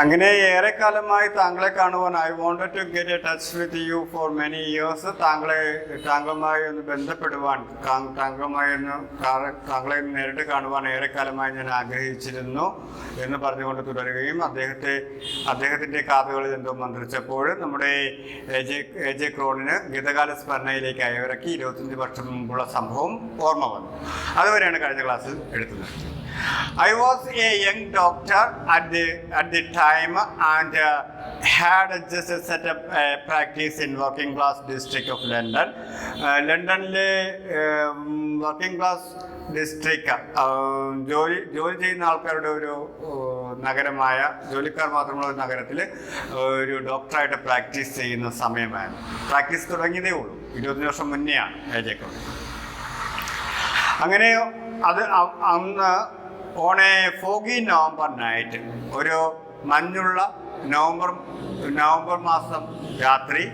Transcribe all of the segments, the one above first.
അങ്ങനെ ഏറെക്കാലമായി താങ്കളെ കാണുവാൻ I wanted to get a touch with you for many years. താങ്കളുമായി ഒന്ന് ബന്ധപ്പെടുവാൻ, താങ്കളെ നേരിട്ട് കാണുവാൻ ഏറെക്കാലമായി ഞാൻ ആഗ്രഹിച്ചിരുന്നു എന്ന് പറഞ്ഞുകൊണ്ട് തുടരുകയും അദ്ദേഹത്തിൻ്റെ കാതുകളിൽ എന്തോ മന്ത്രിച്ചപ്പോൾ നമ്മുടെ എ ജെ ക്രോണിന് ഗതകാല സ്മരണയിലേക്ക് അയവിറക്കി 25 വർഷം മുമ്പുള്ള സംഭവം ഓർമ്മ വന്നു. അതുവരെയാണ് കഴിഞ്ഞ ക്ലാസ്സിൽ എടുക്കുന്നത്. I was a young doctor at the time and had just set up a practice in working class district of London. ലണ്ടനിലെ വർക്കിംഗ് ക്ലാസ് ഡിസ്ട്രിക്റ്റ് ജോലി ചെയ്യുന്ന ആൾക്കാരുടെ ഒരു നഗരമായ, ജോലിക്കാർ മാത്രമുള്ള ഒരു നഗരത്തിൽ ഒരു ഡോക്ടറായിട്ട് പ്രാക്ടീസ് ചെയ്യുന്ന സമയമായിരുന്നു. പ്രാക്ടീസ് തുടങ്ങിയതേ ഉള്ളൂ, 25 വർഷം മുന്നെയാണ് ഏജേക്കുള്ളത്. അങ്ങനെ അന്ന് on A foggy November night, ഒരു മഞ്ഞുള്ള നവംബർ മാസം രാത്രി,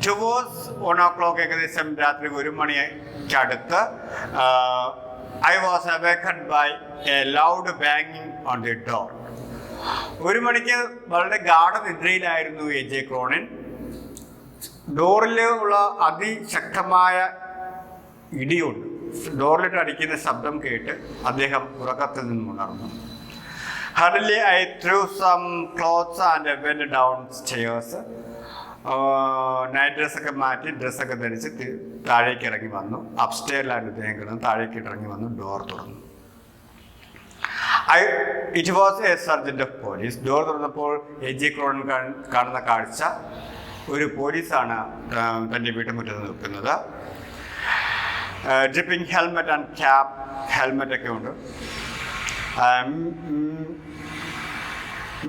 ടുവേഴ്സ് 1 o'clock, ഏകദേശം രാത്രി 1 മണിക്കടുത്ത്, I was awaked by a loud ബാങ്ങിങ് ഓൺ ദി ഡോർ. 1 മണിക്ക് വളരെ ഗാഠനിദ്രയിലായിരുന്നു എ ജെ ക്രോണിൻ. ഡോറിലുള്ള അതിശക്തമായ ഇടിയുണ്ട്. ഡോറിലിട്ട് അടിക്കുന്ന ശബ്ദം കേട്ട് അദ്ദേഹം ഉറക്കത്തിൽ നിന്നും ഉണർന്നു. Hurriedly I threw some clothes and went downstairs. Night ഡ്രസ്സൊക്കെ മാറ്റി, ഡ്രസ്സൊക്കെ ധരിച്ച് താഴേക്ക് ഇറങ്ങി വന്നു. അപ്സ്റ്റെയറിലാണ് അദ്ദേഹം കിടന്നു. താഴേക്ക് ഇറങ്ങി വന്നു, ഡോർ തുറന്നു. It was A sergeant of police. Door തുറന്നപ്പോൾ എ ജെ ക്രോൺ കാണുന്ന കാഴ്ച ഒരു പോലീസാണ് തൻ്റെ വീട്ടുമുറ്റത്ത് നിൽക്കുന്നത്. ഡ്രിപ്പിംഗ് ഹെൽമെറ്റ് ആൻഡ് ക്യാപ്പ്, ഹെൽമെറ്റൊക്കെ ഉണ്ട്.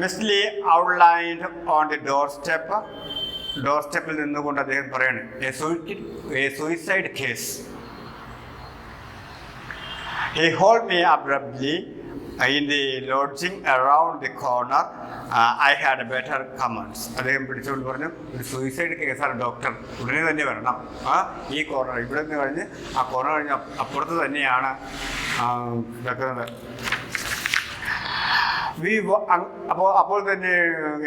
Muesli outlined on the door സ്റ്റെപ്പിൽ നിന്നുകൊണ്ട് അദ്ദേഹം പറയാണ്, A suicide case. He hauled me abruptly in the lodging around the corner. I had better comments. അദ്ദേഹം പിടിച്ചുകൊണ്ട് പറഞ്ഞു, ഒരു സൂയിസൈഡ് കേസാണ് ഡോക്ടർ, ഉടനെ തന്നെ വരണം. ഈ കോർണർ, ഇവിടെ നിന്ന് കഴിഞ്ഞ് ആ കോർണർ കഴിഞ്ഞ് അപ്പുറത്ത് തന്നെയാണ് കിടക്കുന്നത്. അപ്പോൾ തന്നെ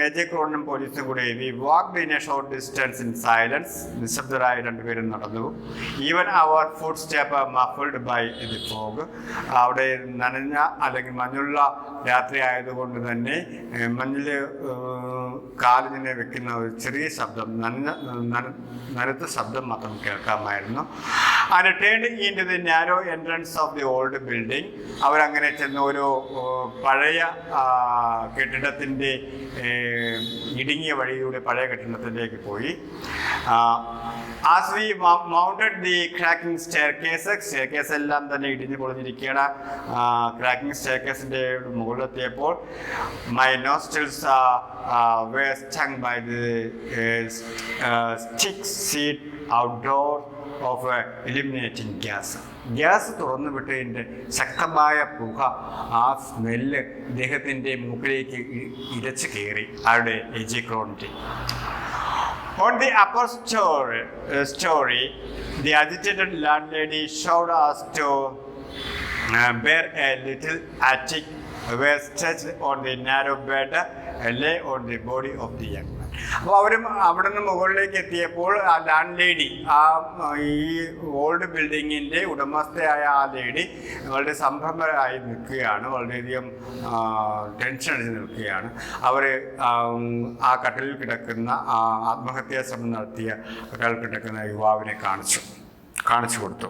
എ ജെ ക്രോണും പോലീസും കൂടെ we walked in a short distance in silence. നിശബ്ദരായി രണ്ടുപേരും നടന്നു. Even our foot step muffled by the fog. അവിടെ നനഞ്ഞ അല്ലെങ്കിൽ മഞ്ഞുള്ള രാത്രി ആയതുകൊണ്ട് തന്നെ മഞ്ഞിൽ കാലിനെ വെക്കുന്ന ഒരു ചെറിയ ശബ്ദം, നനുത്ത ശബ്ദം മാത്രം കേൾക്കാമായിരുന്നു. And turning into the narrow entrance of the old building. അവരങ്ങനെ ചെന്ന് ഒരു പഴയ കെട്ടിടത്തിൻ്റെ ഇടുങ്ങിയ വഴിയിലൂടെ പഴയ കെട്ടിടത്തിലേക്ക് പോയി. As we mounted the cracking staircase എല്ലാം തന്നെ ഇടിഞ്ഞു പൊളിഞ്ഞിരിക്കുകയാണ്. ക്രാക്കിംഗ് സ്റ്റെയർകേസിൻ്റെ മുകളിലെത്തിയപ്പോൾ my nostrils were stung by the stick seat outdoor of eliminating gas. Gas തുറന്നു വിട്ടതിൻ്റെ ശക്തമായ പുക, ആ സ്മെല്ല് ഇദ്ദേഹത്തിൻ്റെ മൂക്കിലേക്ക് ഇരച്ച് കയറി ആരുടെ എ ജെ ക്രോണിൻ്റെ. On the upper story, the agitated landlady showed us to bear a little attic were stretched on the narrow bed lay on the body of the young man. അപ്പോൾ അവരും അവിടെ നിന്ന് മുകളിലേക്ക് എത്തിയപ്പോൾ ആ ലാൻഡ് ലേഡി, ഈ old ബിൽഡിങ്ങിൻ്റെ ഉടമസ്ഥയായ ആ ലേഡി വളരെ സംഭ്രമരായി നിൽക്കുകയാണ്, വളരെയധികം ടെൻഷൻ അടിച്ച് നിൽക്കുകയാണ്. അവർ ആ കട്ടിലിൽ കിടക്കുന്ന, ആത്മഹത്യാ ശ്രമം നടത്തിയ കട്ടിലിൽ കിടക്കുന്ന യുവാവിനെ കാണിച്ചു കൊടുത്തു.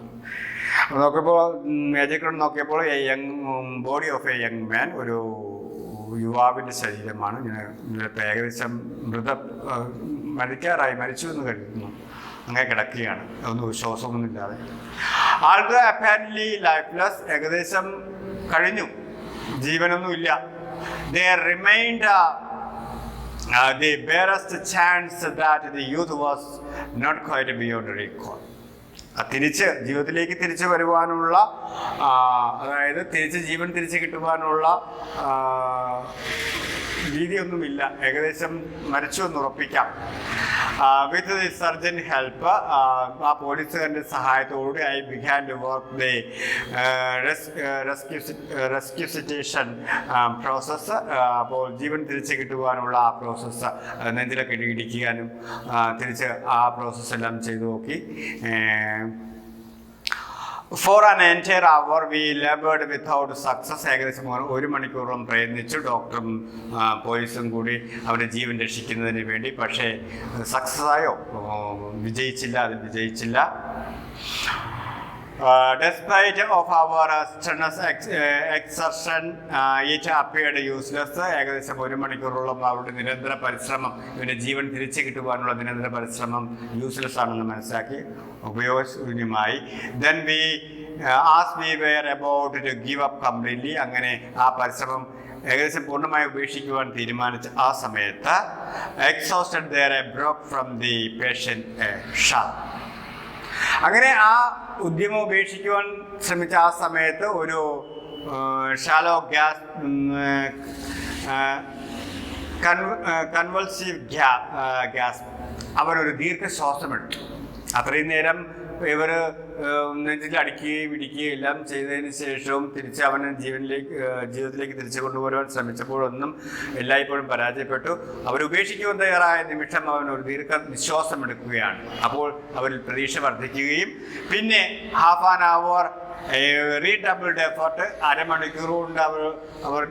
നോക്കിയപ്പോൾ മേജക്രോൺ നോക്കിയപ്പോൾ body of A young man, ഒരു യുവാവിൻ്റെ ശരീരമാണ്. ഇന്നത്തെ ഏകദേശം മരിച്ചു എന്ന് കരുതുന്നു. അങ്ങനെ കിടക്കുകയാണ്, ഒന്നും ശ്വാസമൊന്നുമില്ലാതെ. ആൾക്ക് അപ്പാരൻ്റ്ലി ലൈഫ്ലെസ്, ഏകദേശം കഴിഞ്ഞു, ജീവനൊന്നുമില്ല. There remained the barest chance that the youth was not quite beyond recall. ജീവിതത്തിലേക്ക് തിരിച്ചു വരുവാനുള്ള, അതായത് ജീവൻ തിരിച്ചു കിട്ടുവാനുള്ള രീതിയൊന്നുമില്ല, ഏകദേശം മരിച്ചു എന്ന് ഉറപ്പിക്കാം. വിത്ത് ദി സർജൻ ഹെൽപ്പ്, ആ പോലീസുകാരൻ്റെ സഹായത്തോടെ I began to work the resuscitation process. അപ്പോൾ ജീവൻ തിരിച്ച് കിട്ടുവാനുള്ള ആ പ്രോസസ്സ്, നെഞ്ചിലൊക്കെ ഇടിക്കാനും തിരിച്ച് ആ പ്രോസസ്സെല്ലാം ചെയ്തു നോക്കി. For an entire hour we labored without success. ഏകദേശം 1 മണിക്കൂറോളം പ്രയത്നിച്ചു, ഡോക്ടറും പോലീസും കൂടി അവരുടെ ജീവൻ രക്ഷിക്കുന്നതിന് വേണ്ടി. പക്ഷേ സക്സസ് ആയോ? അത് വിജയിച്ചില്ല. Despite of our strenuous exertion, it appeared useless. ഏകദേശം 1 മണിക്കൂറോളം അവരുടെ നിരന്തര പരിശ്രമം, ഇവൻ്റെ ജീവൻ തിരിച്ചു കിട്ടുവാനുള്ള നിരന്തര പരിശ്രമം യൂസ്ലെസ് ആണെന്ന് മനസ്സിലാക്കി, ഉപയോഗശൂന്യമായി. Then we as we were about to give up completely, അങ്ങനെ ആ പരിശ്രമം ഏകദേശം പൂർണ്ണമായി ഉപേക്ഷിക്കുവാൻ തീരുമാനിച്ച ആ സമയത്ത് exhausted there broke from the patient a shout. അങ്ങനെ ആ ഉദ്യമം ഉപേക്ഷിക്കുവാൻ ശ്രമിച്ച ആ സമയത്ത് ഒരു ഷാലോ കൺവൾസീവ് ഗ്യാസ്, അവനൊരു ദീർഘശ്വാസമെടുത്തു. അത്രയും നേരം ഇവർ നെഞ്ചിൽ അടിക്കുകയും ഇടിക്കുകയും എല്ലാം ചെയ്തതിന് ശേഷവും തിരിച്ച് അവനെ ജീവിതത്തിലേക്ക് തിരിച്ചു കൊണ്ടുപോകാൻ ശ്രമിച്ചപ്പോഴൊന്നും എല്ലായ്പ്പോഴും പരാജയപ്പെട്ടു. അവരുപേക്ഷിക്കുവാൻ തയ്യാറായ നിമിഷം അവൻ ഒരു നിശ്വാസം എടുക്കുകയാണ്. അപ്പോൾ അവരിൽ പ്രതീക്ഷ വർദ്ധിക്കുകയും പിന്നെ ഹാഫ് ആൻ അവർ റീഡബിൾഡ് എഫേർട്ട്, അരമണിക്കൂർ കൊണ്ട് അവർ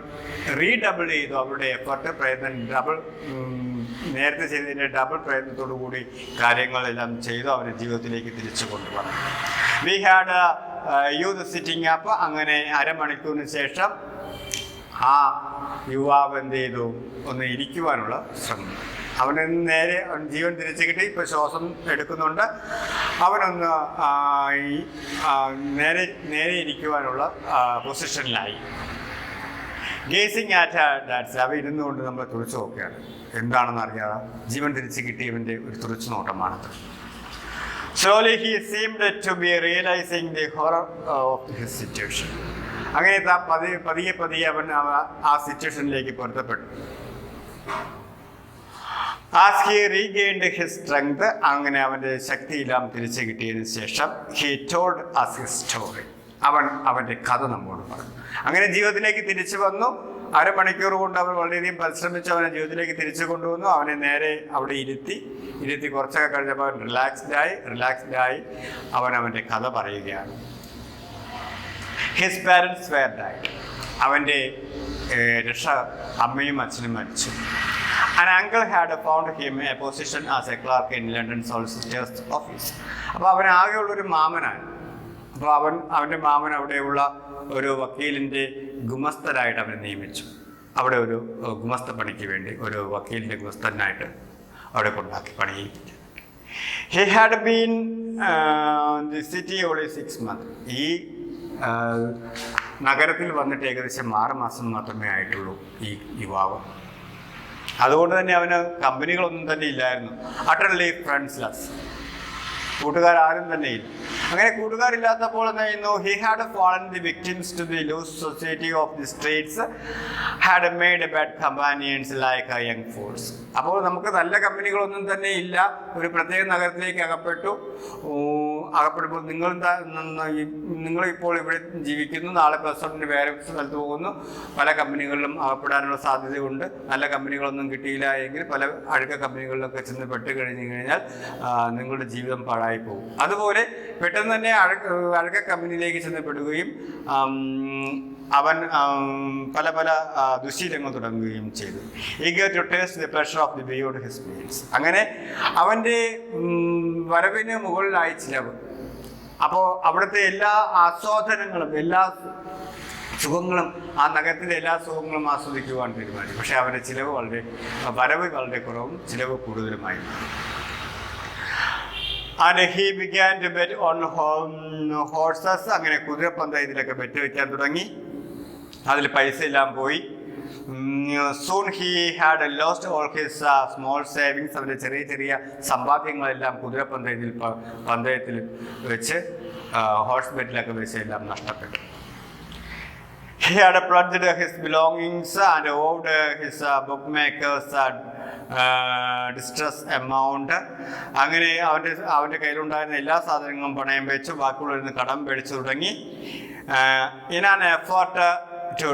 റീഡബിൾ ചെയ്തു അവരുടെ എഫേർട്ട്, പ്രയത്നം നേരത്തെ ചെയ്തതിൻ്റെ ഡബിൾ പ്രയത്നത്തോടു കൂടി കാര്യങ്ങളെല്ലാം ചെയ്തു അവനെ ജീവിതത്തിലേക്ക് തിരിച്ചു കൊണ്ടുവന്നു. We had youth sitting up. അങ്ങനെ അരമണിക്കൂറിന് ശേഷം ആ യുവാവ് എന്ത് ചെയ്തു? ഒന്ന് ഇരിക്കുവാനുള്ള ശ്രമം. അവന് നേരെ ജീവൻ തിരിച്ചു കിട്ടി, ഇപ്പോൾ ശ്വാസം എടുക്കുന്നുണ്ട്. അവനൊന്ന് നേരെ ഇരിക്കുവാനുള്ള പൊസിഷനിലായി. ഗേസിങ് ആറ്റ് ദാറ്റ്സ്, അവ ഇരുന്നുകൊണ്ട് നമ്മൾ തുറച്ചു നോക്കുകയാണ്. എന്താണെന്ന് അറിയാതെ ജീവൻ തിരിച്ചു കിട്ടിയവൻ്റെ ഒരു തുറച്ചു നോട്ടമാണത്. Slowly he seemed to be realizing the horror of his situation. അങ്ങനെ പതിയെ അവൻ ആ സിറ്റുവേഷനിലേക്ക് പൊരുത്തപ്പെട്ടു. As he regained his strength, അങ്ങനെ അവൻ്റെ ശക്തിയെല്ലാം തിരിച്ചു കിട്ടിയതിന് ശേഷം he told us his story. അവൻ്റെ കഥ നമ്മോട് പറഞ്ഞു. അങ്ങനെ ജീവിതത്തിലേക്ക് തിരിച്ചു വന്നു. അരമണിക്കൂർ കൊണ്ട് അവൻ വളരെയധികം പരിശ്രമിച്ച് അവനെ ജീവിതത്തിലേക്ക് തിരിച്ചു കൊണ്ടുവന്നു. അവനെ നേരെ അവിടെ ഇരുത്തി കുറച്ചൊക്കെ കഴിഞ്ഞപ്പോൾ അവൻ റിലാക്സ്ഡായി അവൻ്റെ കഥ പറയുകയാണ്. His parents were died. അവൻ്റെ അമ്മയും അച്ഛനും മരിച്ചു. An uncle had found him a position as a clerk in London Solicitor's office. അപ്പോൾ അവൻ ആകെയുള്ളൊരു മാമനാണ്. അപ്പോൾ അവൻ്റെ മാമൻ അവിടെയുള്ള ഒരു വക്കീലിൻ്റെ ഗുമസ്തനായിട്ട് അവനെ നിയമിച്ചു. അവിടെ ഒരു ഗുമസ്ത പണിക്ക് വേണ്ടി ഒരു വക്കീലിൻ്റെ ഗുമസ്തനായിട്ട് അവിടെ കൊണ്ടാക്കി പണിയിപ്പിച്ചു. He had been the city only 6 months. ഈ നഗരത്തിൽ വന്നിട്ട് ഏകദേശം 6 മാസം മാത്രമേ ആയിട്ടുള്ളൂ ഈ യുവാവ്. അതുകൊണ്ട് തന്നെ അവന് കമ്പനികളൊന്നും തന്നെ ഇല്ലായിരുന്നു. അട്ടർലി ഫ്രണ്ട്സ്ലെസ്, കൂട്ടുകാരും തന്നെ ഇല്ല. അങ്ങനെ കൂട്ടുകാരില്ലാത്തപ്പോൾ എന്തായിരുന്നു? He had fallen the victims to the loose society of the streets, had made bad companions like a young force. അപ്പോൾ നമുക്ക് നല്ല കമ്പനികളൊന്നും തന്നെ ഇല്ല. ഒരു പ്രത്യേക നഗരത്തിലേക്ക് അകപ്പെടുമ്പോൾ നിങ്ങളിപ്പോൾ ഇവിടെ ജീവിക്കുന്നു, നാളെ പ്രസിഡന്റിന് വേറെ സ്ഥലത്ത് പോകുന്നു, പല കമ്പനികളിലും അകപ്പെടാനുള്ള സാധ്യതയുണ്ട്. നല്ല കമ്പനികളൊന്നും കിട്ടിയില്ല എങ്കിൽ പല അഴുക്ക കമ്പനികളിലൊക്കെ ചെന്ന് പെട്ട് കഴിഞ്ഞാൽ നിങ്ങളുടെ ജീവിതം പാഴായി പോകും. അതുപോലെ പെട്ടെന്ന് തന്നെ അഴുക്ക കമ്പനിയിലേക്ക് ചെന്ന് പെടുകയും അവൻ പല ദുശീലങ്ങൾ തുടങ്ങുകയും ചെയ്തു. Eager to taste the pleasure of the beyond his meals. അങ്ങനെ അവൻ്റെ വരവിന് മുകളിലായി ചിലവ്. അപ്പോൾ അവിടുത്തെ എല്ലാ ആസ്വാദനങ്ങളും എല്ലാ സുഖങ്ങളും ആ നഗരത്തിലെ എല്ലാ സുഖങ്ങളും ആസ്വദിക്കുവാൻ തീരുമാനിച്ചു. പക്ഷേ അവൻ്റെ വരവ് വളരെ കുറവും ചിലവ് കൂടുതലുമായി. And he began to bet on horses. അങ്ങനെ കുതിരപ്പന്തയത്തിലൊക്കെ ബെറ്റ് വയ്ക്കാൻ തുടങ്ങി. അതിൽ പൈസ എല്ലാം പോയി. Soon he had lost all his small savings. അവൻ്റെ ചെറിയ സമ്പാദ്യങ്ങളെല്ലാം പന്തയത്തിൽ വെച്ച് ഹോഴ്സ് ബെറ്റിലൊക്കെ വെച്ച് എല്ലാം നഷ്ടപ്പെട്ടു. He had pledged his belongings and owed his bookmaker's distress amount. അങ്ങനെ അവൻ്റെ കയ്യിലുണ്ടായിരുന്ന എല്ലാ സാധനങ്ങളും പണയം വെച്ച് ബാക്കിയുള്ളവരിൽ കടം പേടിച്ചു തുടങ്ങി. In an effort to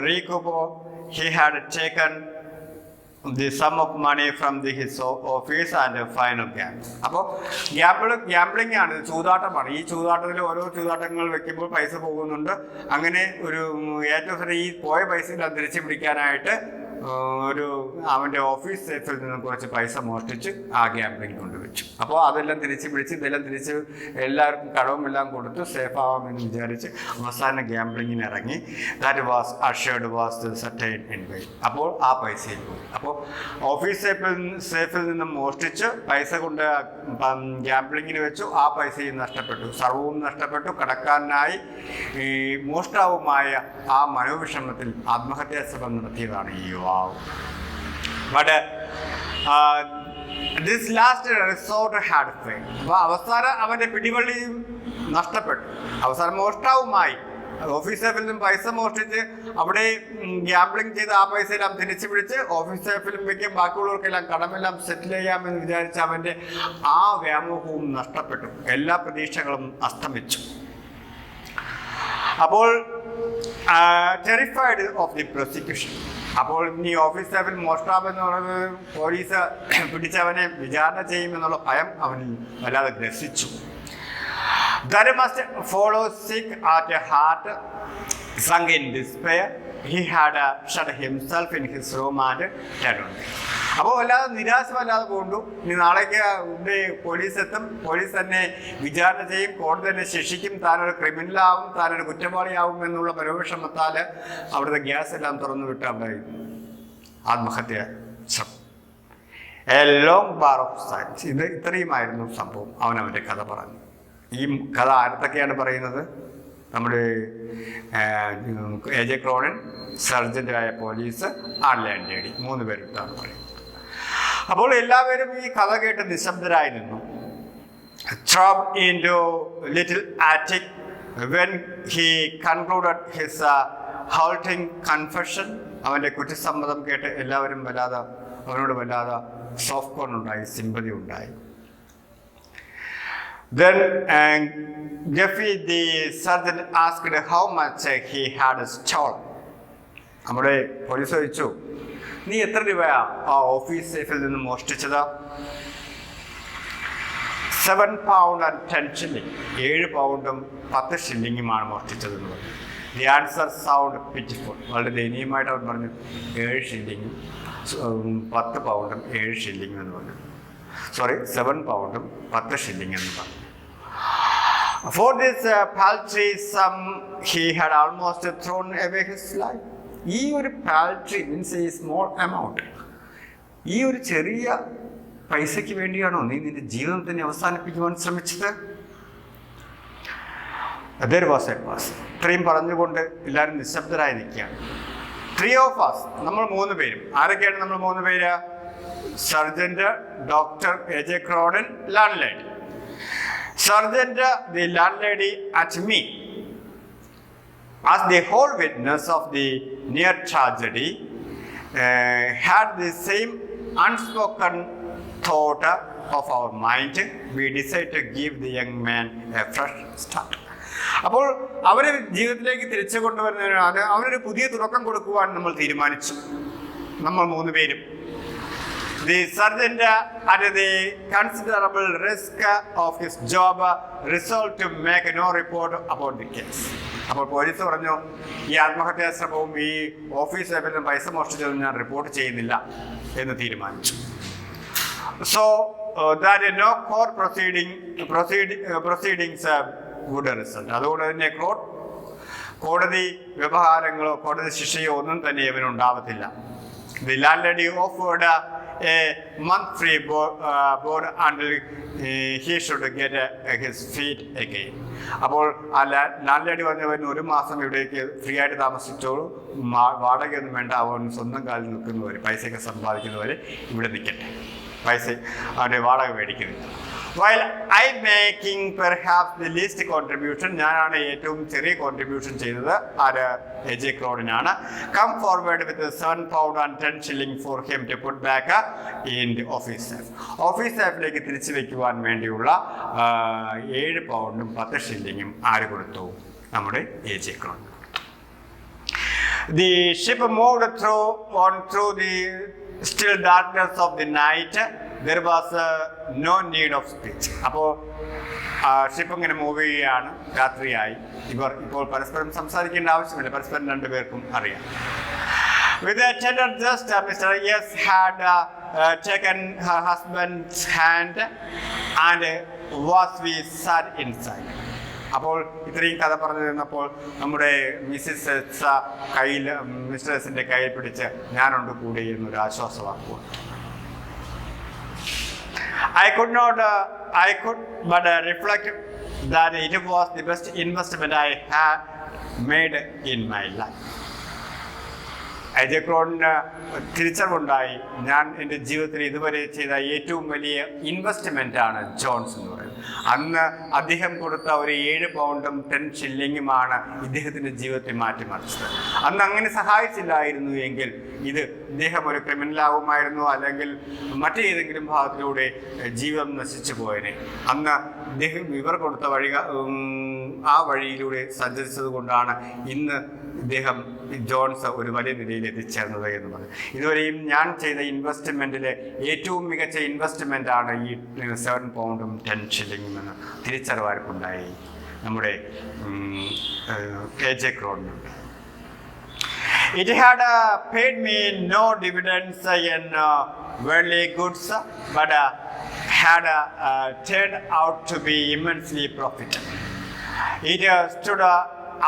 recoup, he had taken the sum of money from his office and final game. അപ്പോൾ ഗ്യാമ്പിളിംഗ് ആണ്, ചൂതാട്ടമാണ്. ഈ ചൂതാട്ടത്തിൽ ഓരോ ചൂതാട്ടങ്ങൾ വെക്കുമ്പോൾ പൈസ പോകുന്നുണ്ട്. അങ്ങനെ ഒരു ഏറ്റവും ഈ പോയ പൈസയെല്ലാം തിരിച്ചു പിടിക്കാനായിട്ട് അവൻ്റെ ഓഫീസ് സേഫിൽ നിന്നും കുറച്ച് പൈസ മോഷ്ടിച്ച് ആ ഗ്യാമ്പിളിംഗ് കൊണ്ടുവച്ചു. അപ്പോൾ അതെല്ലാം തിരിച്ച് പിടിച്ച് ഇതെല്ലാം തിരിച്ച് എല്ലാവർക്കും കടവുമെല്ലാം കൊടുത്ത് സേഫ് ആവാമെന്ന് വിചാരിച്ച് അവസാന ഗ്യാമ്പിളിങ്ങിന് ഇറങ്ങി. That was assured was certain and veil. അപ്പോൾ ആ പൈസയിൽ പോയി. അപ്പോൾ ഓഫീസ് സേഫിൽ നിന്നും മോഷ്ടിച്ച് പൈസ കൊണ്ട് ഗ്യാമ്പിളിങ്ങിന് വെച്ചു. ആ പൈസയും നഷ്ടപ്പെട്ടു, സർവവും നഷ്ടപ്പെട്ടു. കടക്കാരനായി മോഷ്ടാവുമായ ആ മനോവിഷമത്തിൽ ആത്മഹത്യാ ശ്രമം നടത്തിയതാണ് ഈ യുവാവ്. But this last resort had failed. അപ്പോൾ അവസാനം അവൻ്റെ പിടിവള്ളിയും നഷ്ടപ്പെട്ടു. അവസാനം മോഷ്ടാവുമായി ഓഫീസ് സേഫിൽ നിന്നും പൈസ മോഷ്ടിച്ച് അവിടെ ഗ്യാമ്പിളിംഗ് ചെയ്ത് ആ പൈസയെല്ലാം തിരിച്ചു പിടിച്ച് ഓഫീസ് സേഫിലും വയ്ക്കും. ബാക്കിയുള്ളവർക്കെല്ലാം കടമെല്ലാം സെറ്റിൽ ചെയ്യാമെന്ന് വിചാരിച്ച് അവൻ്റെ ആ വ്യാമോഹവും നഷ്ടപ്പെട്ടു. എല്ലാ പ്രതീക്ഷകളും അസ്തമിച്ചു. അപ്പോൾ ടെറിഫൈഡ് ഓഫ് ദി പ്രോസിക്യൂഷൻ. അപ്പോൾ ഈ ഓഫീസ് സേഫിൽ മോഷ്ടാവെന്ന് പറയുന്നത് പോലീസ് പിടിച്ചവനെ വിചാരണ ചെയ്യുമെന്നുള്ള ഭയം അവനിൽ വല്ലാതെ ഗ്രസിച്ചു. That must follow sick at heart, sunk in despair. He had shut himself in his room and turned on. അപ്പോൾ വല്ലാതെ നിരാശ വല്ലാതെ കൊണ്ടു. ഇനി നാളേക്ക് പോലീസ് എത്തും, പോലീസ് തന്നെ വിചാരണ ചെയ്യും, കോടതി തന്നെ ശിക്ഷിക്കും, താനൊരു ക്രിമിനലാവും, താനൊരു കുറ്റവാളിയാവും എന്നുള്ള പരോക്ഷമത്താൽ അവിടുത്തെ ഗ്യാസ് എല്ലാം തുറന്നു വിട്ട് അവിടെ ആത്മഹത്യ ശ്രമം. A long bar of silence. ഇത് ഇത്രയുമായിരുന്നു സംഭവം. അവനവൻ്റെ കഥ പറഞ്ഞു. ഈ കഥ ആരത്തൊക്കെയാണ് പറയുന്നത്? നമ്മുടെ AJ ക്രോണിൻ, സർജൻ്റായ പോലീസ്, ലാൻഡ് ലേഡി, 3 പേരിട്ടാണ് പറയുന്നത്. അപ്പോൾ എല്ലാവരും ഈ കഥ കേട്ട് നിശബ്ദരായി നിന്നു. Trapped into little attic when he concluded his halting confession. അവൻ്റെ കുറ്റസമ്മതം കേട്ട് എല്ലാവരും അവനോട് വല്ലാതെ സോഫ്റ്റ് കോൺ ഉണ്ടായി, സിമ്പതി ഉണ്ടായി. Then Jeffy the surgeon asked how much he had stolen. നമ്മുടെ പോലീസ് ചോദിച്ചു, നീ എത്ര രൂപയാ ആ ഓഫീസ് സേഫിൽ നിന്ന് മോഷ്ടിച്ചത്? 7 pounds and 10 shillings. 7 പൗണ്ടും 10 ഷില്ലിങ്ങുമാണ് മോഷ്ടിച്ചതെന്ന് പറഞ്ഞു. The answer sound pitiful. വളരെ ദയനീയമായിട്ട് അവൻ പറഞ്ഞു 7 ഷില്ലിങ്ങും 10 പൗണ്ടും 7 ഷില്ലിങ്ങും എന്ന് പറഞ്ഞു. 7 പൗണ്ടും 10 ഷില്ലിങ് എന്ന് പറഞ്ഞു. For this paltry sum he had almost thrown away his life. ഈ ഒരു പാൽട്രി മീൻസ് ഈ സ്മോൾ എമൗണ്ട്, ഈ ഒരു ചെറിയ പൈസയ്ക്ക് വേണ്ടിയാണോ നീ നിന്റെ ജീവിതം തന്നെ അവസാനിപ്പിക്കുവാൻ ശ്രമിച്ചത്? There was a pause. ഇത്രയും പറഞ്ഞുകൊണ്ട് എല്ലാവരും നിശബ്ദരായി നിൽക്കുകയാണ്. 3 of us, നമ്മൾ 3 പേരും. ആരൊക്കെയാണ് നമ്മൾ 3 പേര്? Sergeant, doctor AJ Cronin, land lady. Sergeant, the landlady at me, as the whole witness of the near tragedy, had the same unspoken thought of our mind. We decided to give the young man a fresh start. അപ്പോൾ അവരെ ജീവിതത്തിലേക്ക് തിരിച്ചു കൊണ്ടുവരുന്നതിനാണ്, അവനൊരു പുതിയ തുടക്കം കൊടുക്കുവാൻ നമ്മൾ തീരുമാനിച്ചു. നമ്മൾ 3 പേരും. The sergeant, at the considerable risk of his job, resolved to make no report about the case. അപ്പോൾ പോലീസ് പറഞ്ഞു, ഈ ആത്മഹത്യാ ശ്രമവും ഈ ഓഫീസ് സേഫിൽ നിന്ന് പൈസ മോഷ്ടിച്ചതും ഞാൻ റിപ്പോർട്ട് ചെയ്യുന്നില്ല എന്ന് തീരുമാനിച്ചു. So that no court proceedings would result. അതുകൊണ്ട് തന്നെ കോടതി വ്യവഹാരങ്ങളോ കോടതി ശിക്ഷയോ ഒന്നും തന്നെ ഇവനുണ്ടാവത്തില്ല. The landlady offered a month free board until he should get his feet again. അപ്പോൾ ആ ലാൻഡ് പറഞ്ഞവൻ 1 മാസം ഇവിടേക്ക് ഫ്രീ ആയിട്ട് താമസിച്ചോളൂ, വാടകയൊന്നും വേണ്ട, അവൻ സ്വന്തം കാലിൽ നിൽക്കുന്നവരെ, പൈസയൊക്കെ സമ്പാദിക്കുന്നവരെ ഇവിടെ നിൽക്കട്ടെ, പൈസ അവൻ്റെ വാടക മേടിക്കുന്നില്ല. While I making perhaps the least contribution, ഞാനാണ് ഏറ്റവും ചെറിയ കോൺട്രിബ്യൂഷൻ ചെയ്തത് ആര് AJ ക്രോണിനാണ്. Come forward with £7 and 10 shilling for him to put back in the office safe. Office സേഫിലേക്ക് തിരിച്ചു വെക്കുവാൻ വേണ്ടിയുള്ള £7 10 shillingും ആര് കൊടുത്തു? നമ്മുടെ AJ Cron. The ship moved through the still darkness of the night. There was no need of speech. അപ്പോൾ ship ഇങ്ങനെ മൂവ് ചെയ്യുകയാണ്, രാത്രിയായി. ഇപ്പോൾ പരസ്പരം സംസാരിക്കേണ്ട ആവശ്യമില്ല, പരസ്പരം രണ്ടുപേർക്കും അറിയാം. With a tender gesture, Mr. S had taken her husband's hand and we sat inside. അപ്പോൾ ഇത്രയും കഥ പറഞ്ഞു തന്നപ്പോൾ നമ്മുടെ മിസ്സിസ് കയ്യിൽ മിസ്റ്റർ എസിന്റെ കയ്യിൽ പിടിച്ച് ഞാനുണ്ട് കൂടെ എന്നൊരു ആശ്വാസവാക്കുവാണ്. I could but reflect that it was the best investment I had made in my life. AJ ക്രോണിന് തിരിച്ചറിവുണ്ടായി, ഞാൻ എൻ്റെ ജീവിതത്തിൽ ഇതുവരെ ചെയ്ത ഏറ്റവും വലിയ ഇൻവെസ്റ്റ്മെൻ്റ് ആണ് ജോൺസ് എന്ന് പറയുന്നത്. അന്ന് അദ്ദേഹം കൊടുത്ത ഒരു £7 10 shillingുമാണ് ഇദ്ദേഹത്തിൻ്റെ ജീവിതത്തെ മാറ്റിമറിച്ചത്. അന്ന് അങ്ങനെ സഹായിച്ചില്ലായിരുന്നു എങ്കിൽ ഇദ്ദേഹം ഒരു ക്രിമിനലാവുമായിരുന്നു, അല്ലെങ്കിൽ മറ്റേതെങ്കിലും ഭാഗത്തിലൂടെ ജീവിതം നശിച്ചു പോയനെ. അന്ന് ഇദ്ദേഹം ഇവർ കൊടുത്ത ആ വഴിയിലൂടെ സഞ്ചരിച്ചത് കൊണ്ടാണ് ഇന്ന് ഇദ്ദേഹം ജോൺസ് ഒരു വലിയ നിലയിൽ എത്തിച്ചേർന്നത് എന്ന് പറഞ്ഞു. ഇതുവരെയും ഞാൻ ചെയ്ത ഇൻവെസ്റ്റ്മെൻറ്റിലെ ഏറ്റവും മികച്ച ഇൻവെസ്റ്റ്മെൻ്റ് ആണ് ഈ £7 10 shillingും എന്ന് തിരിച്ചറിവാർക്കുണ്ടായി നമ്മുടെ AJ ക്രോണിനുണ്ട്. It had paid me no dividends in worldly goods, but had turned out to be immensely profitable. It stood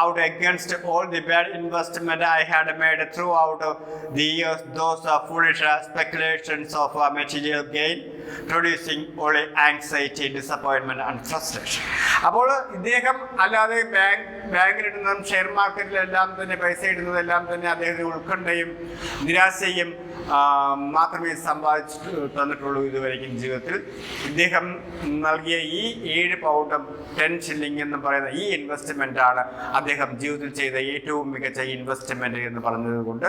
out against all the bad investment I had made throughout the years, those foolish speculations of material gain, producing only anxiety, disappointment and frustration. അപ്പോൾ ഇദ്ദേഹം അല്ലാതെ ബാങ്കിലിടുന്നതും share മാർക്കറ്റിലെല്ലാം തന്നെ പൈസ ഇടുന്നതെല്ലാം തന്നെ അദ്ദേഹത്തിന് ഉത്കണ്ഠയും നിരാശയും മാത്രമേ സമ്പാദിച്ചു തന്നിട്ടുള്ളൂ ഇതുവരെയും ജീവിതത്തിൽ. ഇദ്ദേഹം നൽകിയ ഈ £7 10 shilling എന്ന് പറയുന്ന ഈ ഇൻവെസ്റ്റ്മെൻ്റ് ആണ് അദ്ദേഹം ജീവിതത്തിൽ ചെയ്ത ഏറ്റവും മികച്ച ഇൻവെസ്റ്റ്മെൻറ്റ് എന്ന് പറഞ്ഞത് കൊണ്ട്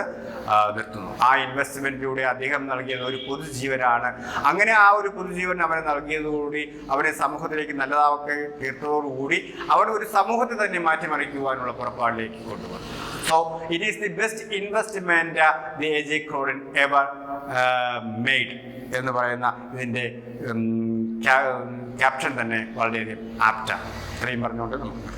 നിർത്തുന്നു. ആ ഇൻവെസ്റ്റ്മെൻറ്റിലൂടെ അദ്ദേഹം നൽകിയത് ഒരു പൊതുജീവനാണ്. അങ്ങനെ ആ ഒരു പൊതുജീവൻ അവനെ നൽകിയതോടുകൂടി അവനെ സമൂഹത്തിലേക്ക് നല്ലതാക്കി തീർത്തതോടുകൂടി അവനെ ഒരു സമൂഹത്തെ തന്നെ മാറ്റിമറിക്കുവാനുള്ള പുറപ്പാടിലേക്ക് കൊണ്ടുവന്നു. So it is the best investment the AJ ക്രോൺ ever made എന്ന് പറയുന്ന ഇതിൻ്റെ ക്യാപ്ഷൻ തന്നെ വളരെയധികം ആപ്റ്റാണ്. ഇത്രയും പറഞ്ഞുകൊണ്ട് നമുക്ക്